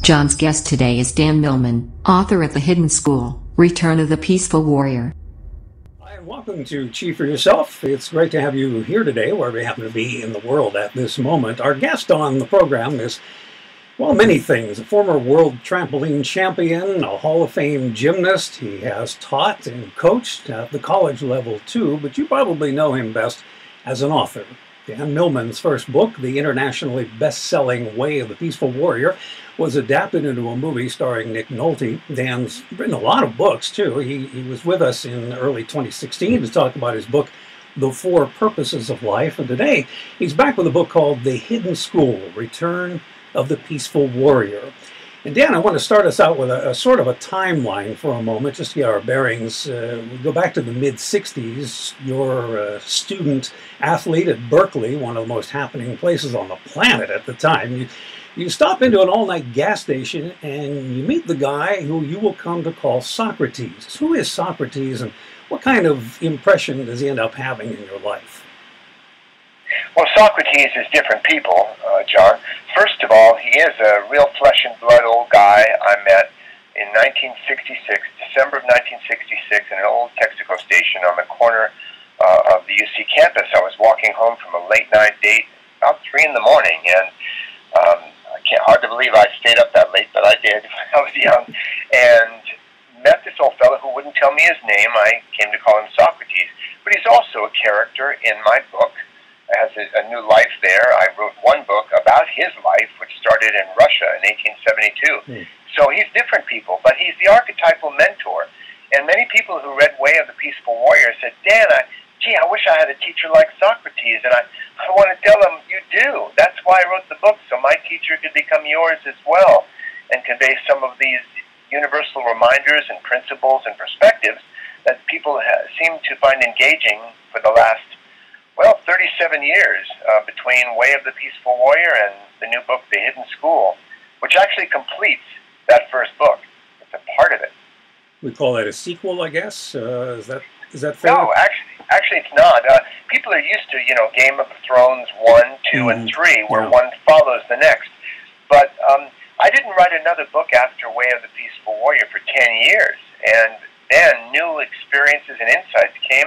John's guest today is Dan Millman, author of The Hidden School, Return of the Peaceful Warrior. Hi, and welcome to Chief for Yourself. It's great to have you here today, wherever you happen to be in the world at this moment. Our guest on the program is, well, many things. A former world trampoline champion, a Hall of Fame gymnast. He has taught and coached at the college level too, but you probably know him best as an author. Dan Millman's first book, the internationally best-selling Way of the Peaceful Warrior, was adapted into a movie starring Nick Nolte. Dan's written a lot of books, too. He was with us in early 2016 to talk about his book, The Four Purposes of Life. And today, he's back with a book called The Hidden School, Return of the Peaceful Warrior. And Dan, I want to start us out with a sort of a timeline for a moment, just to get our bearings. We go back to the mid-'60s. You're a student athlete at Berkeley, one of the most happening places on the planet at the time. You stop into an all-night gas station and you meet the guy who you will come to call Socrates. Who is Socrates, and what kind of impression does he end up having in your life? Well, Socrates is different people, John. First of all, he is a real flesh and blood old guy I met in 1966, December of 1966, in an old Texaco station on the corner of the UC campus. I was walking home from a late night date about 3 in the morning, and hard to believe I stayed up that late, but I did when I was young, and met this old fellow who wouldn't tell me his name. I came to call him Socrates, but he's also a character in my book. It has a new life there. I wrote one book about his life, which started in Russia in 1872. So he's different people, but he's the archetypal mentor. And many people who read Way of the Peaceful Warrior said, Dan, I wish I had a teacher like Socrates. And I want to tell them, you do. That's why I wrote the book, so my teacher could become yours as well and convey some of these universal reminders and principles and perspectives that people seem to find engaging for the last 37 years between Way of the Peaceful Warrior and the new book, The Hidden School, which actually completes that first book. It's a part of it. We call that a sequel, I guess. Is that fair? No, actually it's not. People are used to, Game of Thrones 1, 2, and 3, where one follows the next. But I didn't write another book after Way of the Peaceful Warrior for 10 years. And then new experiences and insights came.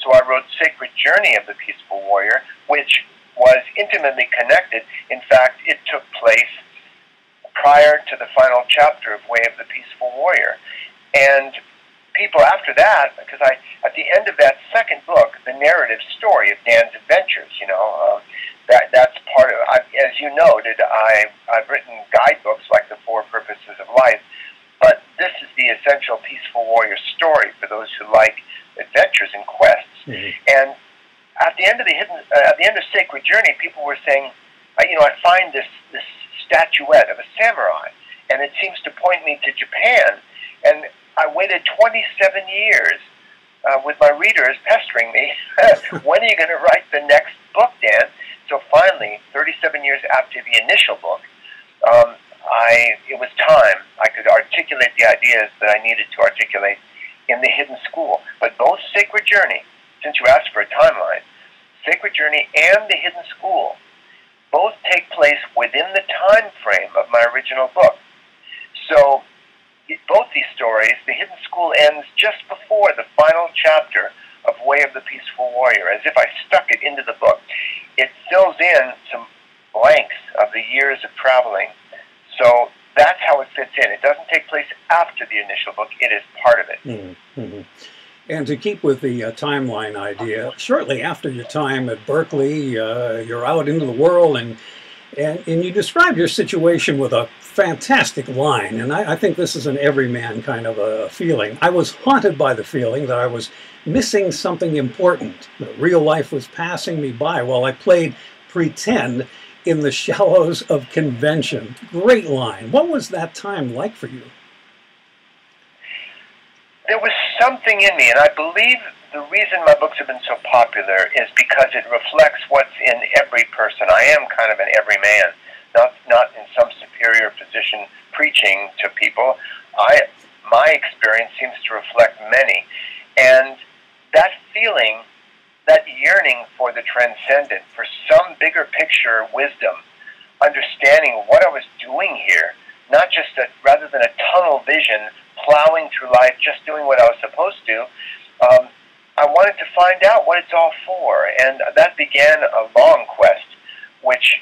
So I wrote Sacred Journey of the Peaceful Warrior, which was intimately connected. In fact, it took place prior to the final chapter of Way of the Peaceful Warrior. And people after that, because at the end of that second book, the narrative story of Dan's adventures, that's part of it. As you noted, I've written guidebooks like The Four Purposes of Life, but this is the essential Peaceful Warrior story for those who like adventures and quests. And at the end of Sacred Journey, people were saying, I find this statuette of a samurai, and it seems to point me to Japan. And I waited 27 years with my readers pestering me, when are you going to write the next book, Dan? So finally, 37 years after the initial book, it was time. I could articulate the ideas that I needed to articulate in The Hidden School. But both Sacred Journey, since you asked for a timeline, Sacred Journey and The Hidden School both take place within the time frame of my original book. So both these stories, The Hidden School ends just before the final chapter of Way of the Peaceful Warrior, as if I stuck it into the book. It fills in some blanks of the years of traveling. So that's how it fits in. It doesn't take place after the initial book. It is part of it. And to keep with the timeline idea, shortly after your time at Berkeley, you're out into the world, and you describe your situation with a fantastic line, and I think this is an Everyman kind of a feeling. I was haunted by the feeling that I was missing something important. That real life was passing me by while I played pretend in the shallows of convention. Great line. What was that time like for you? There was something in me, and I believe the reason my books have been so popular is because it reflects what's in every person. I am kind of an everyman, not in some superior position preaching to people. My experience seems to reflect many. And that feeling, that yearning for the transcendent, for some bigger picture wisdom, understanding what I was doing here, not just rather than a tunnel vision, plowing through life, just doing what I was supposed to. I wanted to find out what it's all for, and that began a long quest, which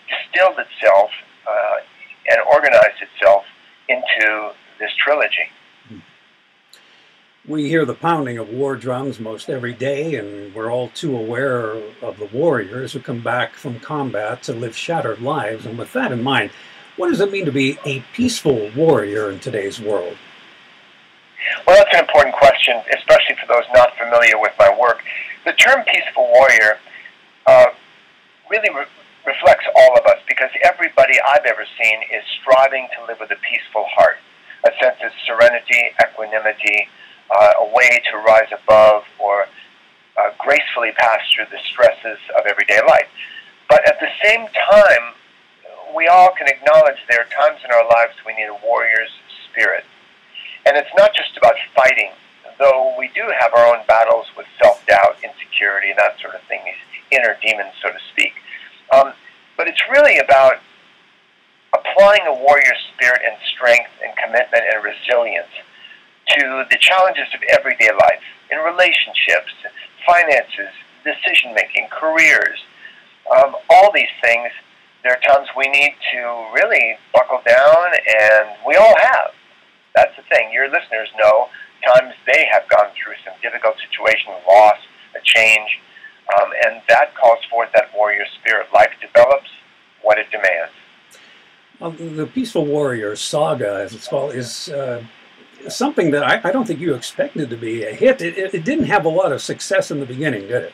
distilled itself and organized itself into this trilogy. We hear the pounding of war drums most every day, and we're all too aware of the warriors who come back from combat to live shattered lives. And with that in mind, what does it mean to be a peaceful warrior in today's world? Well, that's an important question, especially for those not familiar with my work. The term peaceful warrior really reflects all of us, because everybody I've ever seen is striving to live with a peaceful heart, a sense of serenity, equanimity, a way to rise above or gracefully pass through the stresses of everyday life. But at the same time, we all can acknowledge there are times in our lives we need a warrior's spirit. And it's not just about fighting, though we do have our own battles with self-doubt, insecurity, and that sort of thing, these inner demons, so to speak. But it's really about applying a warrior's spirit and strength and commitment and resilience to the challenges of everyday life, in relationships, finances, decision-making, careers, all these things. There are times we need to really buckle down, and we all have. That's the thing. Your listeners know times they have gone through some difficult situation, loss, a change, and that calls forth that warrior spirit. Life develops what it demands. The Peaceful Warrior Saga, as it's called, is something that I don't think you expected to be a hit. It didn't have a lot of success in the beginning, did it?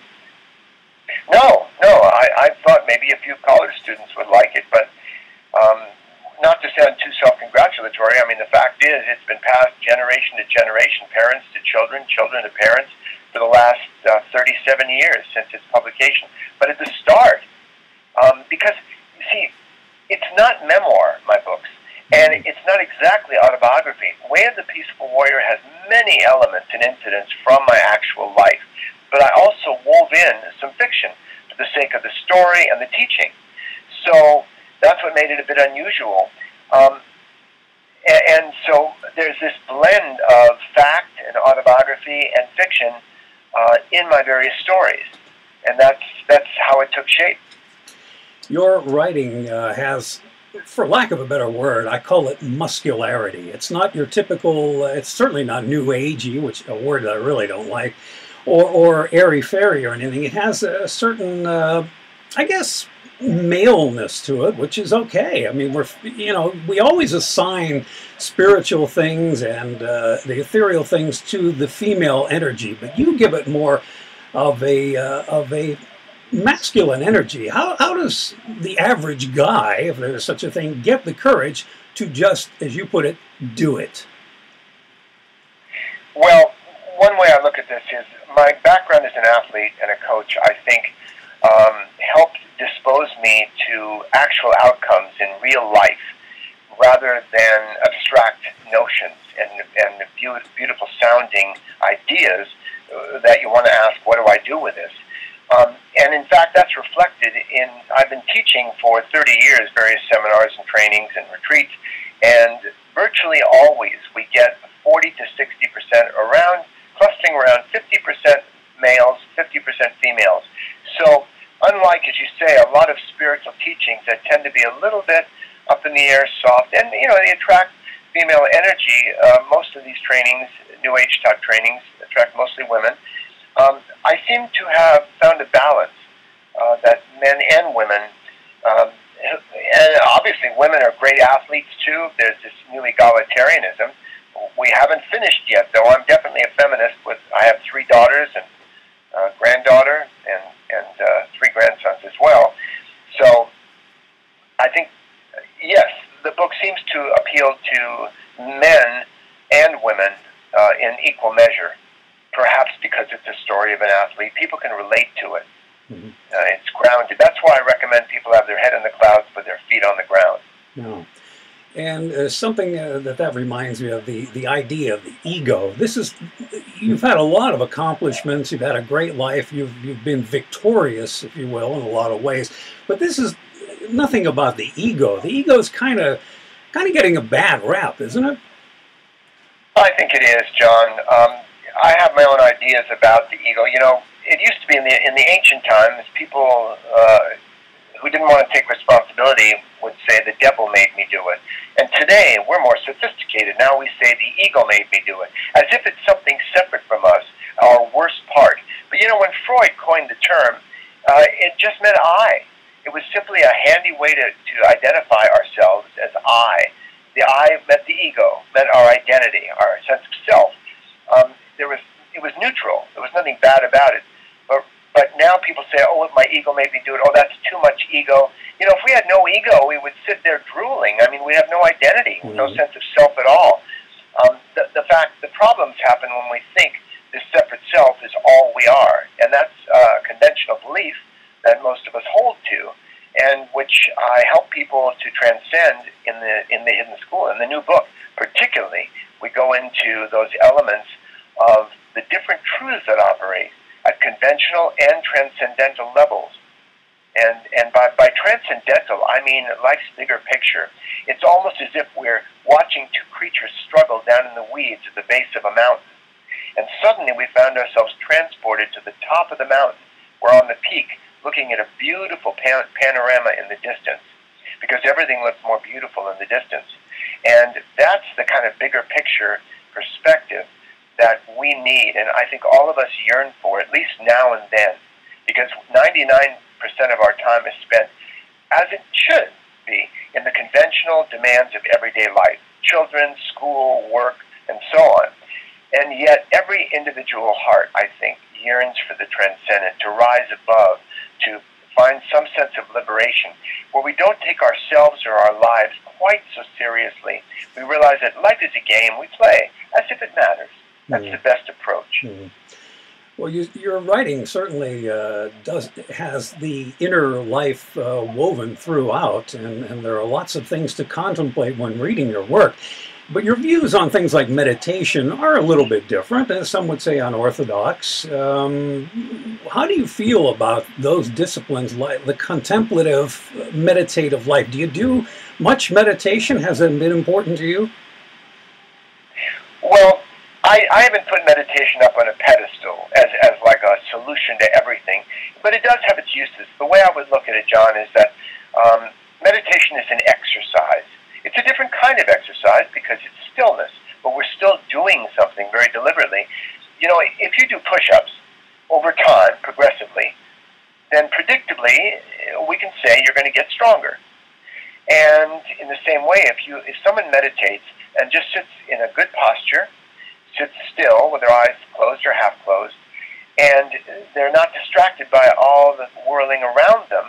No. I thought maybe a few college students would like it, but not to sound too self-congratulatory, I mean, the fact is it's been passed generation to generation, parents to children, children to parents, for the last 37 years since its publication. But at the start, because, you see, it's not memoir, my books, and it's not exactly autobiography. Way of the Peaceful Warrior has many elements and incidents from my actual life, but I also wove in some fiction for the sake of the story and the teaching. So that's what made it a bit unusual. And so there's this blend of fact and autobiography and fiction in my various stories, and that's how it took shape. Your writing has, for lack of a better word, I call it muscularity. It's not your typical, it's certainly not new agey, which a word that I really don't like, or airy-fairy or anything. It has a certain, I guess, maleness to it, which is okay. I mean, we always assign spiritual things and the ethereal things to the female energy, but you give it more of a masculine energy. How does the average guy, if there's such a thing, get the courage to just, as you put it, do it? Well, one way I look at this is my background as an athlete and a coach, I think, helped dispose me to actual outcomes in real life rather than abstract notions and beautiful sounding ideas that you want to ask, what do I do with this? And in fact, that's reflected in, I've been teaching for 30 years various seminars and trainings and retreats, and virtually always we get 40 to 60% clustering around 50% males, 50% females. So unlike, as you say, a lot of spiritual teachings that tend to be a little bit up in the air, soft, and they attract female energy, most of these trainings, New Age type trainings, attract mostly women. I seem to have found a balance that men and women, and obviously women are great athletes too. There's this new egalitarianism. We haven't finished yet, though. I'm definitely a feminist. I have 3 daughters and a granddaughter and 3 grandsons as well. So I think, yes, the book seems to appeal to men and women in equal measure. Perhaps because it's a story of an athlete, people can relate to it. Mm-hmm. It's grounded. That's why I recommend people have their head in the clouds but their feet on the ground. No. And something that reminds me of the idea of the ego. You've had a lot of accomplishments. You've had a great life. You've been victorious, if you will, in a lot of ways. But this is nothing about the ego. The ego is kind of kind of getting a bad rap, isn't it? I think it is, John. I have my own ideas about the ego. You know, it used to be in the ancient times, people who didn't want to take responsibility would say the devil made me do it. And today, we're more sophisticated. Now we say the ego made me do it, as if it's something separate from us, our worst part. But you know, when Freud coined the term, it just meant I. It was simply a handy way to identify ourselves as I. The I meant the ego, meant our identity, our sense of self. It was neutral. There was nothing bad about it. But now people say, oh, my ego made me do it. Oh, that's too much ego. You know, if we had no ego, we would sit there drooling. I mean, we have no identity, no sense of self at all. The problems happen when we think this separate self is all we are. And that's a conventional belief that most of us hold to, and which I help people to transcend in the Hidden School. In the new book, particularly, we go into those elements of the different truths that operate at conventional and transcendental levels. And by transcendental, I mean life's bigger picture. It's almost as if we're watching two creatures struggle down in the weeds at the base of a mountain. And suddenly we found ourselves transported to the top of the mountain. We're on the peak, looking at a beautiful panorama in the distance, because everything looks more beautiful in the distance. And that's the kind of bigger picture perspective that we need, and I think all of us yearn for, at least now and then, because 99% of our time is spent, as it should be, in the conventional demands of everyday life, children, school, work, and so on. And yet every individual heart, I think, yearns for the transcendent, to rise above, to find some sense of liberation, where we don't take ourselves or our lives quite so seriously. We realize that life is a game we play, as if it matters. That's the best approach. Well, your writing certainly has the inner life woven throughout, and there are lots of things to contemplate when reading your work. But your views on things like meditation are a little bit different, as some would say unorthodox. How do you feel about those disciplines, like the contemplative, meditative life? Do you do much meditation? Has it been important to you? Well, I haven't put meditation up on a pedestal as like a solution to everything, but it does have its uses. The way I would look at it, John, is that meditation is an exercise. It's a different kind of exercise because it's stillness, but we're still doing something very deliberately. You know, if you do push-ups over time, progressively, then predictably, we can say you're going to get stronger. And in the same way, if someone meditates and just sits in a good posture, sits still with their eyes closed or half closed, and they're not distracted by all the whirling around them,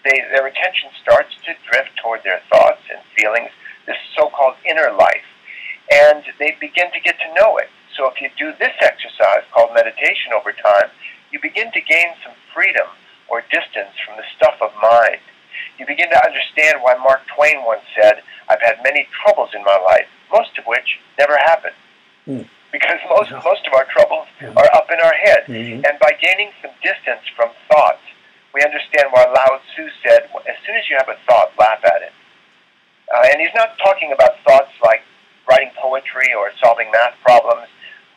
their attention starts to drift toward their thoughts and feelings, this so-called inner life, and they begin to get to know it. So if you do this exercise called meditation over time, you begin to gain some freedom or distance from the stuff of mind. You begin to understand why Mark Twain once said, "I've had many troubles in my life, most of which never happened." Because most of our troubles are up in our head. And by gaining some distance from thoughts, we understand why Lao Tzu said, as soon as you have a thought, laugh at it. And he's not talking about thoughts like writing poetry or solving math problems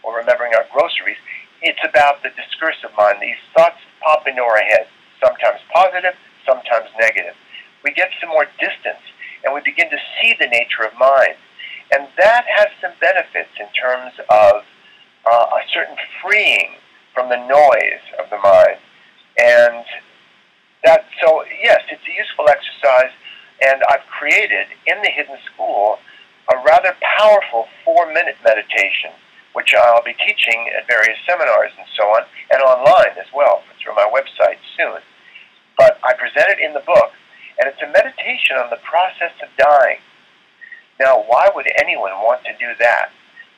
or remembering our groceries. It's about the discursive mind. These thoughts pop into our head, sometimes positive, sometimes negative. We get some more distance, and we begin to see the nature of mind. And that has some benefits in terms of a certain freeing from the noise of the mind. And so yes, it's a useful exercise, and I've created in the Hidden School a rather powerful 4-minute meditation, which I'll be teaching at various seminars and so on, and online as well through my website soon. But I present it in the book, and it's a meditation on the process of dying. Now, why would anyone want to do that?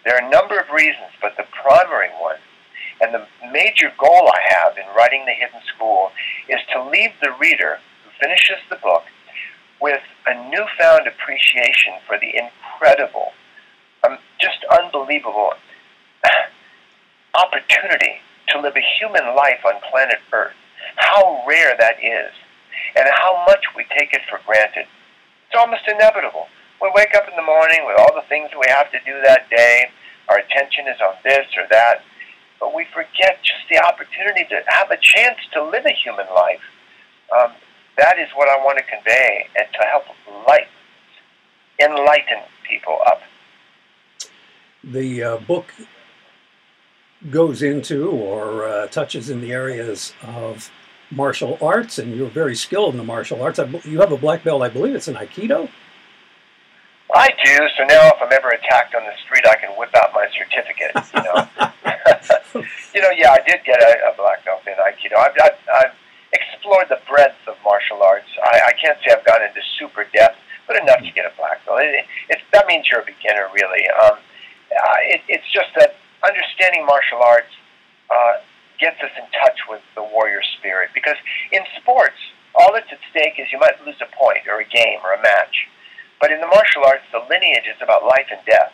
There are a number of reasons, but the primary one, and the major goal I have in writing The Hidden School, is to leave the reader who finishes the book with a newfound appreciation for the incredible, just unbelievable opportunity to live a human life on planet Earth. How rare that is, and how much we take it for granted. It's almost inevitable. When wake up in the morning with all the things that we have to do that day. Our attention is on this or that. But we forget just the opportunity to have a chance to live a human life. That is what I want to convey, and to help enlighten people up. The book goes into or touches in the areas of martial arts, and you're very skilled in the martial arts. You have a black belt, I believe it's in Aikido? I do, so now if I'm ever attacked on the street, I can whip out my certificate, you know. Yeah, I did get a black belt in Aikido. I've explored the breadth of martial arts. I can't say I've gone into super depth, but enough to get a black belt. That means you're a beginner, really. It's just that understanding martial arts gets us in touch with the warrior spirit. Because in sports, all that's at stake is you might lose a point or a game or a match. But in the martial arts, the lineage is about life and death.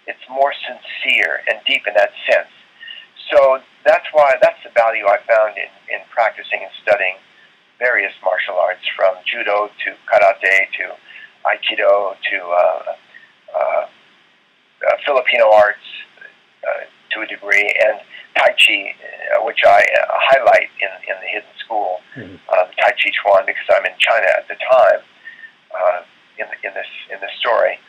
It's more sincere and deep in that sense. So that's the value I found in practicing and studying various martial arts, from judo to karate to aikido to Filipino arts to a degree, and Tai Chi, which I highlight in the hidden school, Tai Chi Chuan, because I'm in China at the time in this story.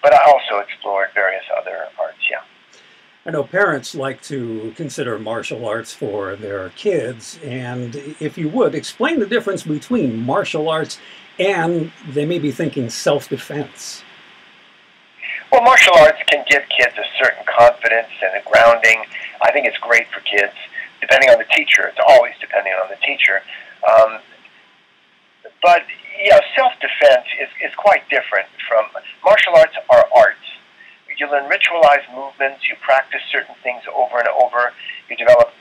But I also explored various other arts. Yeah. I know parents like to consider martial arts for their kids, and if you would, explain the difference between martial arts and, they may be thinking, self-defense. Well, martial arts can give kids a certain confidence and a grounding. I think it's great for kids, depending on the teacher. It's always depending on the teacher. But, self-defense is quite different from... Martial arts are arts. You learn ritualized movements, you practice certain things over and over, you develop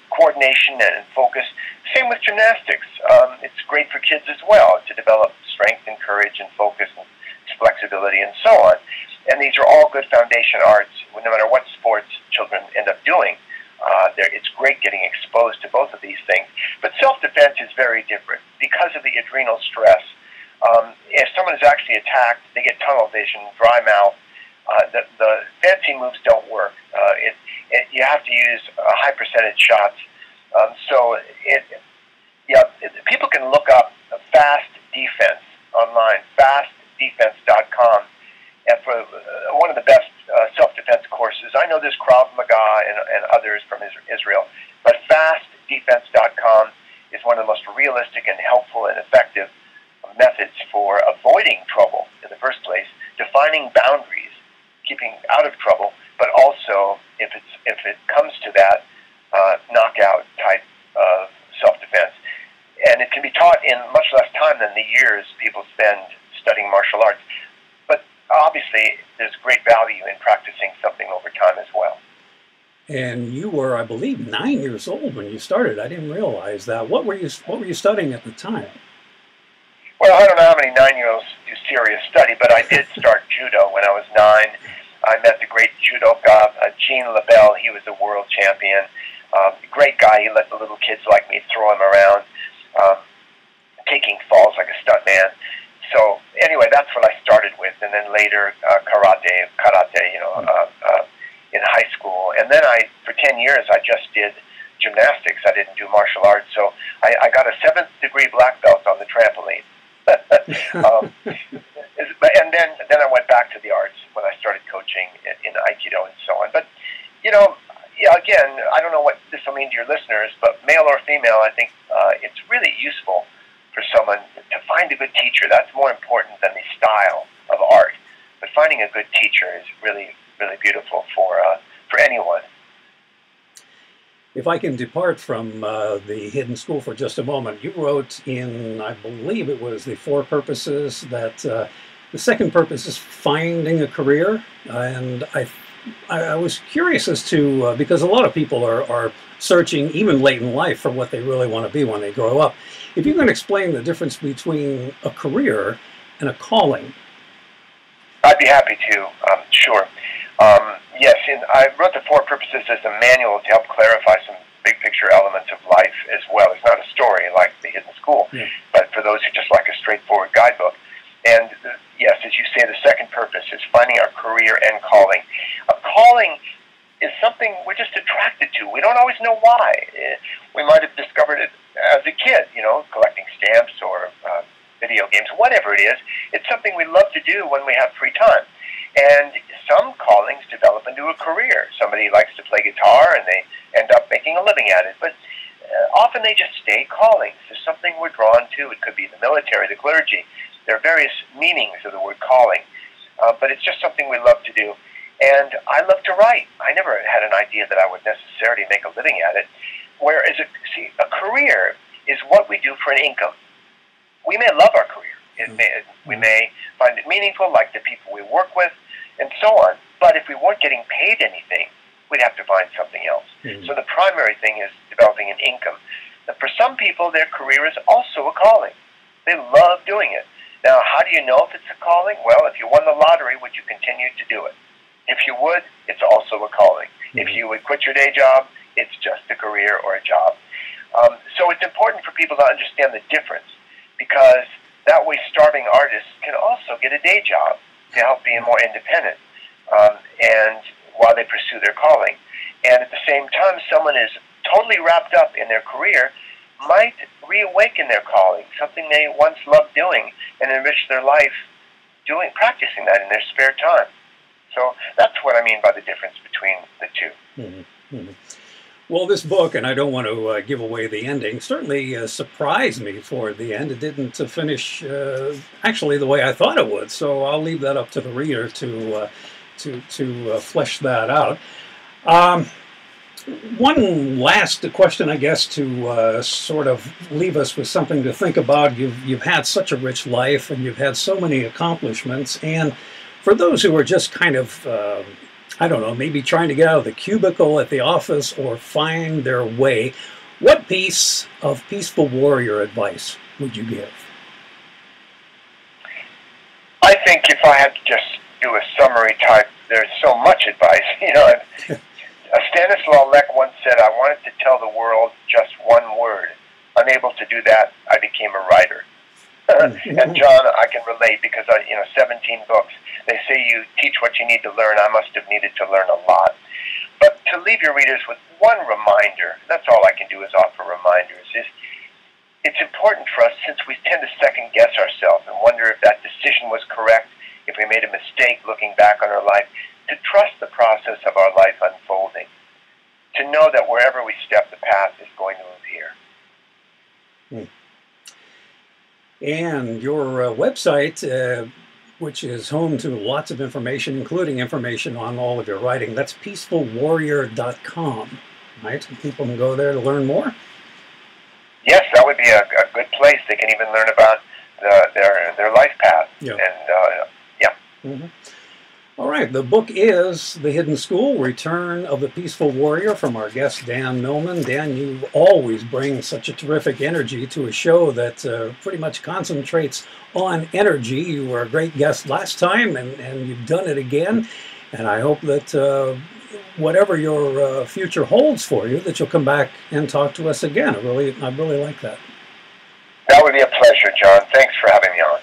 coordination and focus. Same with gymnastics. It's great for kids as well to develop strength and courage and focus and flexibility and so on. And these are all good foundation arts, no matter what sports children end up doing. It's great getting exposed to both of these things. But self-defense is very different because of the adrenal stress. If someone is actually attacked, they get tunnel vision, dry mouth. The fancy moves don't work. You have to use high percentage shots. People can look up Fast Defense online, fastdefense.com, and for one of the best self-defense courses. I know there's Krav Maga and others from Israel, but fastdefense.com is one of the most realistic and helpful and effective methods for avoiding trouble in the first place, defining boundaries, keeping out of trouble, but also, if it comes to that, knockout type of self-defense. And it can be taught in much less time than the years people spend studying martial arts. But obviously, there's great value in practicing something over time as well. And you were, I believe, 9 years old when you started. I didn't realize that. What were you studying at the time? Well, I don't know how many 9-year-olds do serious study, but I did start judo when I was 9. I met the great judoka, Gene LaBelle. He was a world champion. Great guy. He let the little kids like me throw him around, taking falls like a stuntman. So anyway, that's what I started with, and then later karate, in high school. And then for 10 years, I just did gymnastics. I didn't do martial arts. So I got a 7th degree black belt on the trampoline. And then I went back to the arts when I started coaching in Aikido and so on. But, again, I don't know what this will mean to your listeners, but male or female, I think it's really useful for someone to find a good teacher. That's more important than the style of art. But finding a good teacher is really, really beautiful for anyone. If I can depart from the hidden school for just a moment, you wrote in, I believe it was the 4 purposes, that the second purpose is finding a career. And I was curious as to, because a lot of people are searching, even late in life, for what they really want to be when they grow up. If you can explain the difference between a career and a calling. I'd be happy to, sure. Yes, I wrote the 4 purposes as a manual to help clarify some big picture elements of life as well. It's not a story like the hidden school, but for those who just like a straightforward guidebook. And yes, as you say, the second purpose is finding our career and calling. A calling is something we're just attracted to. We don't always know why. We might have discovered it as a kid, collecting stamps or video games, whatever it is. It's something we love to do when we have free time. And some callings develop into a career. Somebody likes to play guitar and they end up making a living at it. But often they just stay callings. There's something we're drawn to. It could be the military, the clergy. There are various meanings of the word calling. But it's just something we love to do. And I love to write. I never had an idea that I would necessarily make a living at it. Whereas, a career is what we do for an income. We may love our career. We may find it meaningful, like the people we work with, and so on. But if we weren't getting paid anything, we'd have to find something else. So the primary thing is developing an income. But for some people, their career is also a calling. They love doing it. Now, how do you know if it's a calling? Well, if you won the lottery, would you continue to do it? If you would, it's also a calling. If you would quit your day job, it's just a career or a job. So it's important for people to understand the difference, because that way starving artists can also get a day job to help being more independent, and while they pursue their calling. And at the same time, someone is totally wrapped up in their career might reawaken their calling, something they once loved doing, and enrich their life practicing that in their spare time. So that's what I mean by the difference between the two. Well, this book, and I don't want to give away the ending, certainly surprised me for the end. It didn't finish actually the way I thought it would, so I'll leave that up to the reader to flesh that out. One last question, I guess, to sort of leave us with something to think about. You've had such a rich life, and you've had so many accomplishments, and for those who are just kind of, I don't know, maybe trying to get out of the cubicle at the office or find their way, what piece of peaceful warrior advice would you give? I think if I had to just do a summary type, there's so much advice. Stanislaw Lech once said, I wanted to tell the world just one word. Unable to do that, I became a writer. And John, I can relate because 17 books. They say you teach what you need to learn. I must have needed to learn a lot. But to leave your readers with one reminder, that's all I can do is offer reminders, is it's important for us, since we tend to second guess ourselves and wonder if that decision was correct, if we made a mistake looking back on our life, to trust the process of our life unfolding, to know that wherever we step, the path is going to appear. And your website, which is home to lots of information, including information on all of your writing, that's peacefulwarrior.com, right? People can go there to learn more? Yes, that would be a good place. They can even learn about their life path. Yeah. And, All right, the book is The Hidden School, Return of the Peaceful Warrior, from our guest, Dan Millman. Dan, you always bring such a terrific energy to a show that pretty much concentrates on energy. You were a great guest last time, and you've done it again. And I hope that whatever your future holds for you, that you'll come back and talk to us again. I really like that. That would be a pleasure, John. Thanks for having me on.